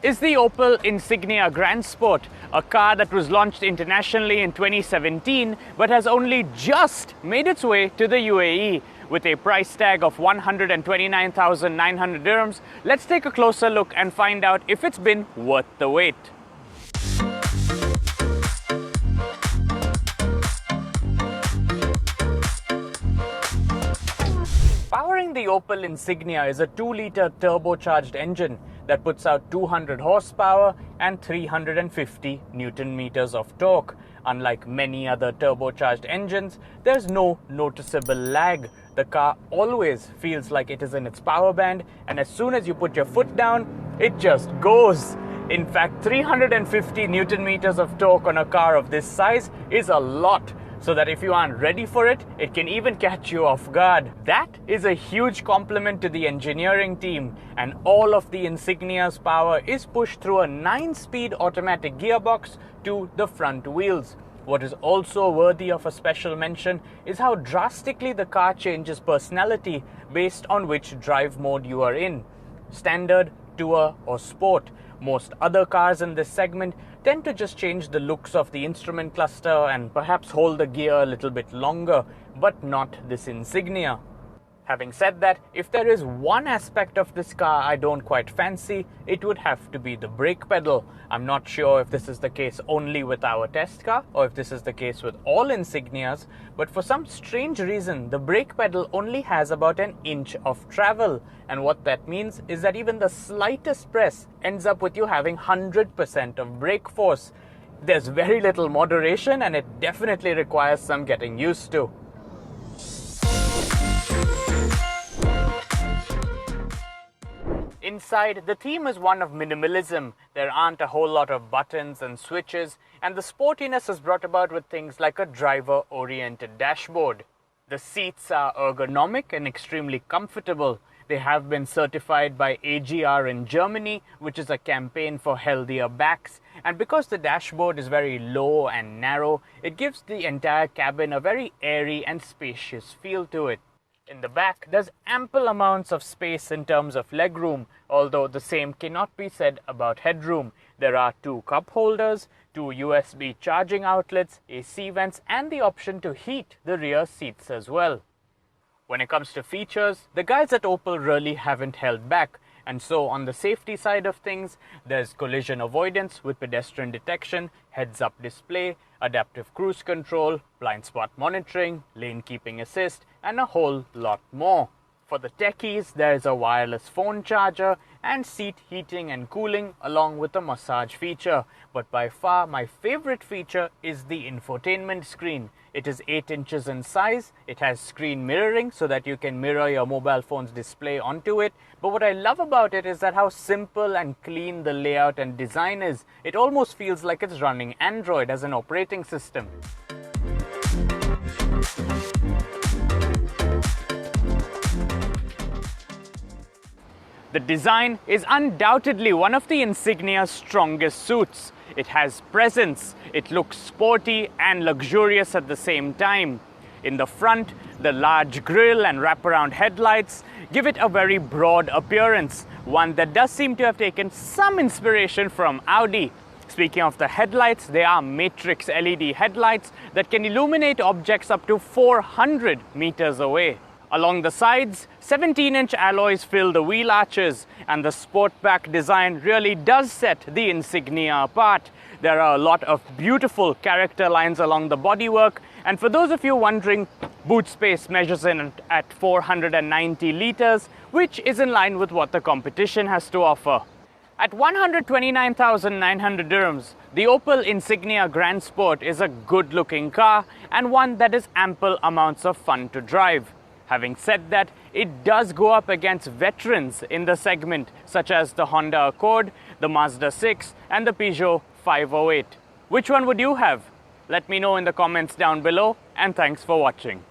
is the Opel Insignia Grand Sport, a car that was launched internationally in 2017 but has only just made its way to the UAE. With a price tag of 129,900 dirhams, let's take a closer look and find out if it's been worth the wait. Powering the Opel Insignia is a 2-litre turbocharged engine that puts out 200 horsepower and 350 Newton-meters of torque. Unlike many other turbocharged engines, there's no noticeable lag. The car always feels like it is in its power band, and as soon as you put your foot down, it just goes. In fact, 350 Newton-meters of torque on a car of this size is a lot, so that if you aren't ready for it, it can even catch you off guard. That is a huge compliment to the engineering team, and all of the Insignia's power is pushed through a 9-speed automatic gearbox to the front wheels. What is also worthy of a special mention is how drastically the car changes personality based on which drive mode you are in: standard, tour or sport. Most other cars in this segment tend to just change the looks of the instrument cluster and perhaps hold the gear a little bit longer, but not this Insignia. Having said that, if there is one aspect of this car I don't quite fancy, it would have to be the brake pedal. I'm not sure if this is the case only with our test car or if this is the case with all Insignias, but for some strange reason, the brake pedal only has about an inch of travel. And what that means is that even the slightest press ends up with you having 100% of brake force. There's very little moderation, and it definitely requires some getting used to. Inside, the theme is one of minimalism. There aren't a whole lot of buttons and switches, and the sportiness is brought about with things like a driver-oriented dashboard. The seats are ergonomic and extremely comfortable. They have been certified by AGR in Germany, which is a campaign for healthier backs. And because the dashboard is very low and narrow, it gives the entire cabin a very airy and spacious feel to it. In the back, there's ample amounts of space in terms of legroom, although the same cannot be said about headroom. There are 2 cup holders, 2 USB charging outlets, AC vents, and the option to heat the rear seats as well. When it comes to features, the guys at Opel really haven't held back. And so on the safety side of things, there's collision avoidance with pedestrian detection, heads-up display, adaptive cruise control, blind spot monitoring, lane keeping assist, and a whole lot more. For the techies, there's a wireless phone charger and seat heating and cooling along with a massage feature. But by far my favorite feature is the infotainment screen. It is 8 inches in size, it has screen mirroring so that you can mirror your mobile phone's display onto it. But what I love about it is that how simple and clean the layout and design is. It almost feels like it's running Android as an operating system. The design is undoubtedly one of the Insignia's strongest suits. It has presence, it looks sporty and luxurious at the same time. In the front, the large grille and wraparound headlights give it a very broad appearance, one that does seem to have taken some inspiration from Audi. Speaking of the headlights, they are matrix LED headlights that can illuminate objects up to 400 meters away. Along the sides, 17-inch alloys fill the wheel arches, and the Sportback design really does set the Insignia apart. There are a lot of beautiful character lines along the bodywork, and for those of you wondering, boot space measures in at 490 liters, which is in line with what the competition has to offer. At 129,900 dirhams, the Opel Insignia Grand Sport is a good-looking car and one that is ample amounts of fun to drive. Having said that, it does go up against veterans in the segment, such as the Honda Accord, the Mazda 6, and the Peugeot 508. Which one would you have? Let me know in the comments down below, and thanks for watching.